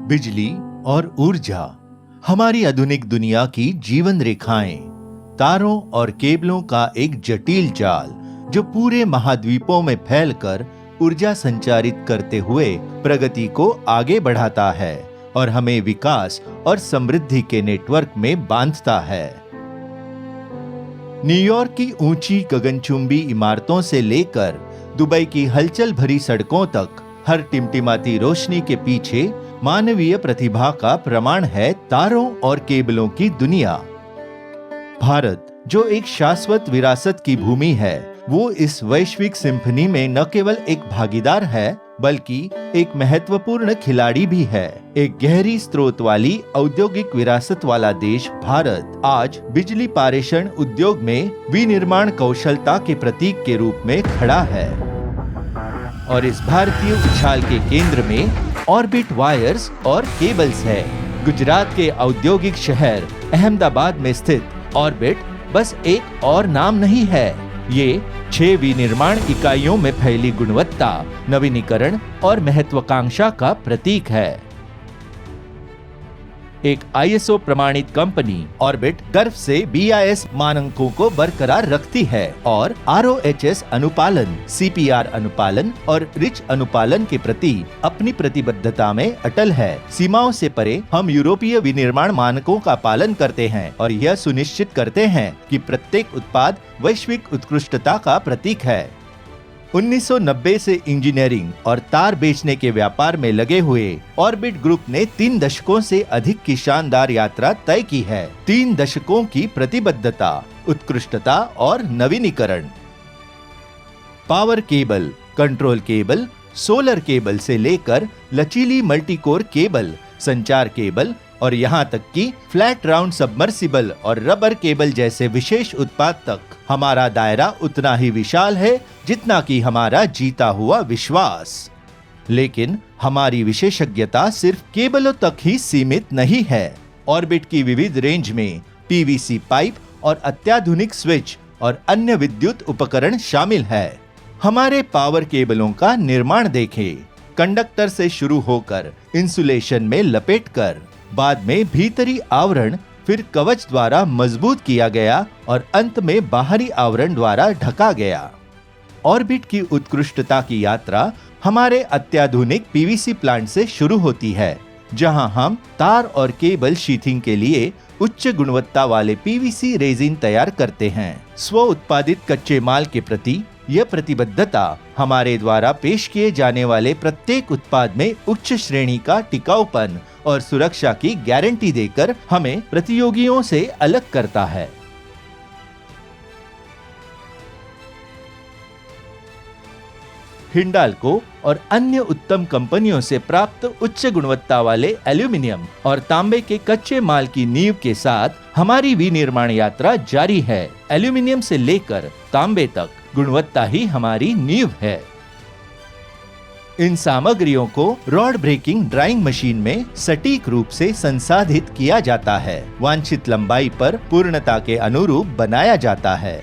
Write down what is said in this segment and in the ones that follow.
बिजली और ऊर्जा हमारी आधुनिक दुनिया की जीवन रेखाएं, तारों और केबलों का एक जटिल जाल जो पूरे महाद्वीपों में फैलकर ऊर्जा संचारित करते हुए प्रगति को आगे बढ़ाता है और हमें विकास और समृद्धि के नेटवर्क में बांधता है। न्यूयॉर्क की ऊंची गगनचुंबी इमारतों से लेकर दुबई की हलचल भरी सड़कों तक हर टिमटिमाती रोशनी के पीछे मानवीय प्रतिभा का प्रमाण है तारों और केबलों की दुनिया। भारत, जो एक शाश्वत विरासत की भूमि है, वो इस वैश्विक सिम्फनी में न केवल एक भागीदार है बल्कि एक महत्वपूर्ण खिलाड़ी भी है। एक गहरी स्रोत वाली औद्योगिक विरासत वाला देश भारत आज बिजली पारेषण उद्योग में विनिर्माण कौशलता के प्रतीक के रूप में खड़ा है और इस भारतीय उछाल के केंद्र में ऑर्बिट वायर्स और केबल्स है। गुजरात के औद्योगिक शहर अहमदाबाद में स्थित ऑर्बिट बस एक और नाम नहीं है, ये 6 विनिर्माण इकाइयों में फैली गुणवत्ता, नवीनीकरण और महत्वाकांक्षा का प्रतीक है। एक ISO प्रमाणित कंपनी ऑर्बिट गर्व से BIS मानकों को बरकरार रखती है और ROHS अनुपालन, CPR अनुपालन और रिच अनुपालन के प्रति अपनी प्रतिबद्धता में अटल है। सीमाओं से परे हम यूरोपीय विनिर्माण मानकों का पालन करते हैं और यह सुनिश्चित करते हैं कि प्रत्येक उत्पाद वैश्विक उत्कृष्टता का प्रतीक है। 1990 से इंजीनियरिंग और तार बेचने के व्यापार में लगे हुए ऑर्बिट ग्रुप ने 3 दशकों से अधिक की शानदार यात्रा तय की है। 3 दशकों की प्रतिबद्धता, उत्कृष्टता और नवीनीकरण। Power cable, control cable, solar cable से लेकर लचीली मल्टीकोर केबल, संचार केबल और यहाँ तक कि फ्लैट राउंड सबमर्सिबल और रबर केबल जैसे विशेष उत्पाद तक हमारा दायरा उतना ही विशाल है जितना कि हमारा जीता हुआ विश्वास। लेकिन हमारी विशेषज्ञता सिर्फ केबलों तक ही सीमित नहीं है। ऑर्बिट की विविध रेंज में PVC पाइप और अत्याधुनिक स्विच और अन्य विद्युत उपकरण शामिल है। हमारे पावर केबलों का निर्माण देखें। कंडक्टर से शुरू होकर इंसुलेशन में लपेटकर, बाद में भीतरी आवरण, फिर कवच द्वारा मजबूत किया गया और अंत में बाहरी आवरण द्वारा ढका गया। ऑर्बिट की उत्कृष्टता की यात्रा हमारे अत्याधुनिक PVC प्लांट से शुरू होती है, जहां हम तार और केबल शीथिंग के लिए उच्च गुणवत्ता वाले PVC रेजिन तैयार करते हैं। स्व उत्पादित कच्चे माल के प्रति यह प्रतिबद्धता हमारे द्वारा पेश किए जाने वाले प्रत्येक उत्पाद में उच्च श्रेणी का टिकाऊपन और सुरक्षा की गारंटी देकर हमें प्रतियोगियों से अलग करता है। हिंडाल्को और अन्य उत्तम कंपनियों से प्राप्त उच्च गुणवत्ता वाले एल्यूमिनियम और तांबे के कच्चे माल की नींव के साथ हमारी विनिर्माण यात्रा जारी है। एल्यूमिनियम से लेकर तांबे तक गुणवत्ता ही हमारी नींव है। इन सामग्रियों को रॉड ब्रेकिंग ड्राइंग मशीन में सटीक रूप से संसाधित किया जाता है, वांछित लंबाई पर पूर्णता के अनुरूप बनाया जाता है।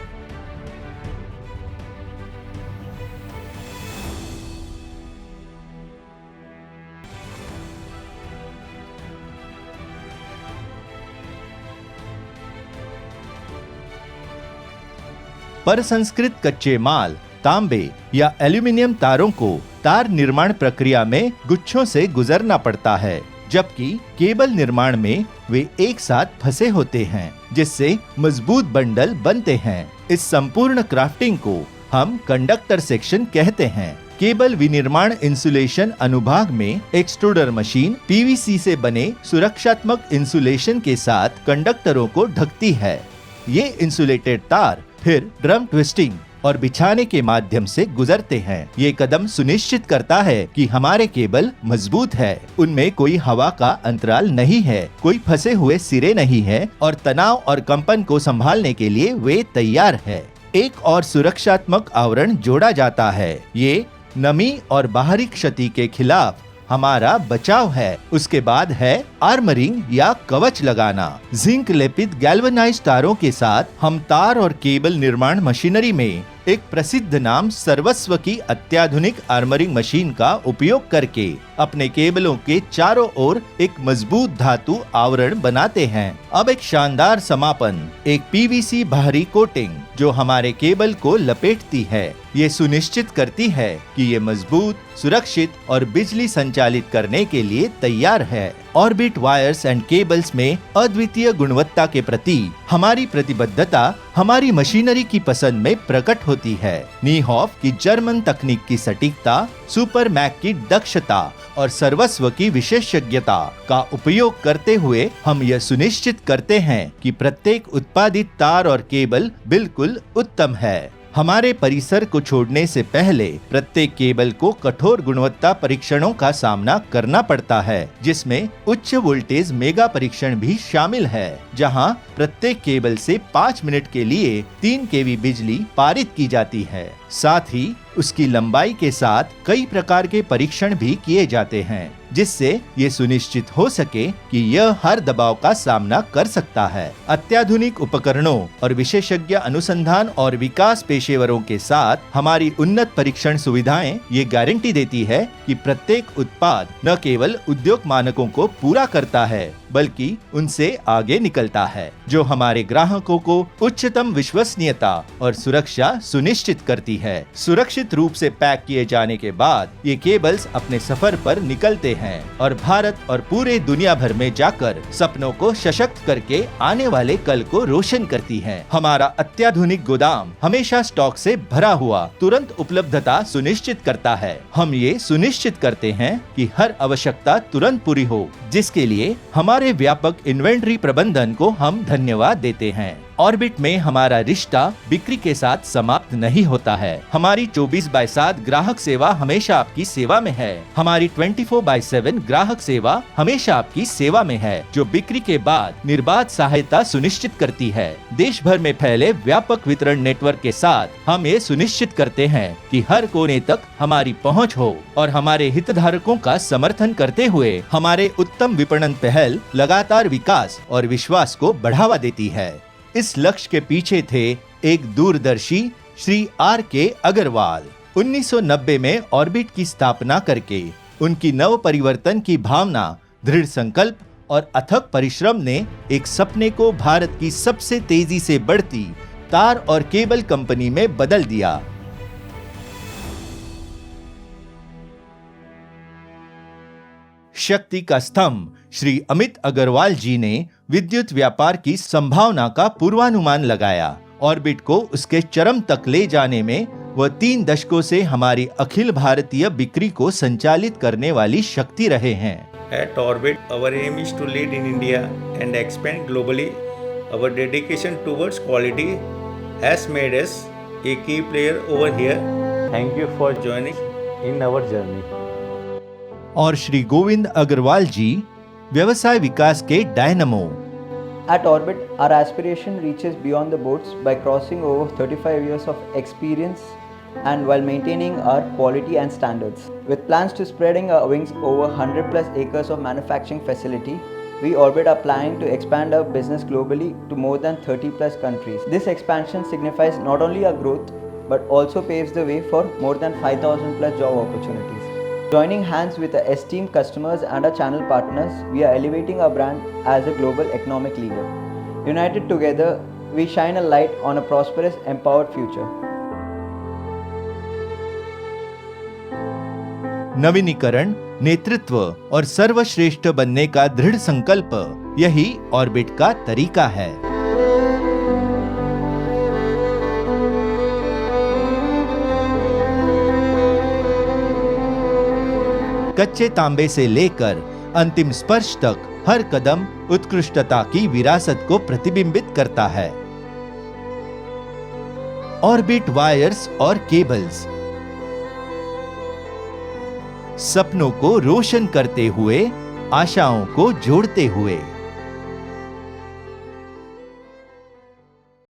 परसंस्कृत कच्चे माल, तांबे या एल्यूमिनियम तारों को तार निर्माण प्रक्रिया में गुच्छों से गुजरना पड़ता है, जबकि केबल निर्माण में वे एक साथ फंसे होते हैं, जिससे मजबूत बंडल बनते हैं। इस संपूर्ण क्राफ्टिंग को हम कंडक्टर सेक्शन कहते हैं। केबल विनिर्माण इंसुलेशन अनुभाग में एक्सट्रूडर मशीन PVC से बने सुरक्षात्मक इंसुलेशन के साथ कंडक्टरों को ढकती है। ये इंसुलेटेड तार फिर ड्रम ट्विस्टिंग और बिछाने के माध्यम से गुजरते हैं। ये कदम सुनिश्चित करता है कि हमारे केबल मजबूत है, उनमें कोई हवा का अंतराल नहीं है, कोई फंसे हुए सिरे नहीं है और तनाव और कंपन को संभालने के लिए वे तैयार है। एक और सुरक्षात्मक आवरण जोड़ा जाता है। ये नमी और बाहरी क्षति के खिलाफ हमारा बचाव है। उसके बाद है आर्मरिंग या कवच लगाना। जिंक लेपित गैल्वेनाइज्ड तारों के साथ हम तार और केबल निर्माण मशीनरी में एक प्रसिद्ध नाम सर्वस्व की अत्याधुनिक आर्मरिंग मशीन का उपयोग करके अपने केबलों के चारों ओर एक मजबूत धातु आवरण बनाते हैं। अब एक शानदार समापन, एक पीवीसी बाहरी कोटिंग जो हमारे केबल को लपेटती है, ये सुनिश्चित करती है कि ये मजबूत, सुरक्षित और बिजली संचालित करने के लिए तैयार है। ऑर्बिट वायर्स एंड केबल्स में अद्वितीय गुणवत्ता के प्रति हमारी प्रतिबद्धता हमारी मशीनरी की पसंद में प्रकट होती है। नीहॉफ की जर्मन तकनीक की सटीकता, सुपर मैक की दक्षता और सर्वस्व की विशेषज्ञता का उपयोग करते हुए हम यह सुनिश्चित करते हैं कि प्रत्येक उत्पादित तार और केबल बिल्कुल उत्तम है। हमारे परिसर को छोड़ने से पहले प्रत्येक केबल को कठोर गुणवत्ता परीक्षणों का सामना करना पड़ता है, जिसमें उच्च वोल्टेज मेगा परीक्षण भी शामिल है, जहां प्रत्येक केबल से 5 मिनट के लिए 3 केवी बिजली पारित की जाती है। साथ ही उसकी लंबाई के साथ कई प्रकार के परीक्षण भी किए जाते हैं, जिससे ये सुनिश्चित हो सके कि यह हर दबाव का सामना कर सकता है। अत्याधुनिक उपकरणों और विशेषज्ञ अनुसंधान और विकास पेशेवरों के साथ हमारी उन्नत परीक्षण सुविधाएं ये गारंटी देती है कि प्रत्येक उत्पाद न केवल उद्योग मानकों को पूरा करता है, बल्कि उनसे आगे निकलता है, जो हमारे ग्राहकों को उच्चतम विश्वसनीयता और सुरक्षा सुनिश्चित करती है। सुरक्षित रूप से पैक किए जाने के बाद ये केबल्स अपने सफर पर निकलते हैं और भारत और पूरे दुनिया भर में जाकर सपनों को सशक्त करके आने वाले कल को रोशन करती हैं। हमारा अत्याधुनिक गोदाम हमेशा स्टॉक से भरा हुआ तुरंत उपलब्धता सुनिश्चित करता है। हम ये सुनिश्चित करते हैं कि हर आवश्यकता तुरंत पूरी हो, जिसके लिए हमारे व्यापक इन्वेंट्री प्रबंधन को हम धन्यवाद देते हैं। ऑर्बिट में हमारा रिश्ता बिक्री के साथ समाप्त नहीं होता है। हमारी 24/7 ग्राहक सेवा हमेशा आपकी सेवा में है। हमारी 24/7 ग्राहक सेवा हमेशा आपकी सेवा में है, जो बिक्री के बाद निर्बाध सहायता सुनिश्चित करती है। देश भर में फैले व्यापक वितरण नेटवर्क के साथ हम ये सुनिश्चित करते हैं कि हर कोने तक हमारी पहुंच हो और हमारे हितधारकों का समर्थन करते हुए हमारे उत्तम विपणन पहल लगातार विकास और विश्वास को बढ़ावा देती है। इस लक्ष्य के पीछे थे एक दूरदर्शी श्री R.K. अग्रवाल। 1990 में ऑर्बिट की स्थापना करके उनकी नव परिवर्तन की भावना, दृढ़ संकल्प और अथक परिश्रम ने एक सपने को भारत की सबसे तेजी से बढ़ती तार और केबल कंपनी में बदल दिया। शक्ति का स्तंभ श्री अमित अग्रवाल जी ने विद्युत व्यापार की संभावना का पूर्वानुमान लगाया। ऑर्बिट को उसके चरम तक ले जाने में वह 3 दशकों से हमारी अखिल भारतीय बिक्री को संचालित करने वाली शक्ति रहे हैं। At Orbit, our aim is to lead in India and expand globally. Our dedication towards quality has made us a key player over here. Thank you for joining in our journey. और श्री गोविंद अग्रवाल जी व्यवसाय विकास के dynamo. At Orbit, our aspiration reaches beyond the boards by crossing over 35 years of experience and while maintaining our quality and standards. With plans to spreading our wings over 100 plus acres of manufacturing facility, we Orbit are planning to expand our business globally to more than 30 plus countries. This expansion signifies not only our growth but also paves the way for more than 5,000 plus job opportunities. Joining hands with our esteemed customers and our channel partners, we are elevating our brand as a global economic leader. United together, we shine a light on a prosperous, empowered future. नवीनीकरण, नेतृत्व और सर्वश्रेष्ठ बनने का दृढ़ संकल्प, यही orbit का तरीका है। कच्चे तांबे से लेकर अंतिम स्पर्श तक हर कदम उत्कृष्टता की विरासत को प्रतिबिंबित करता है। ऑर्बिट वायर्स और केबल्स सपनों को रोशन करते हुए, आशाओं को जोड़ते हुए।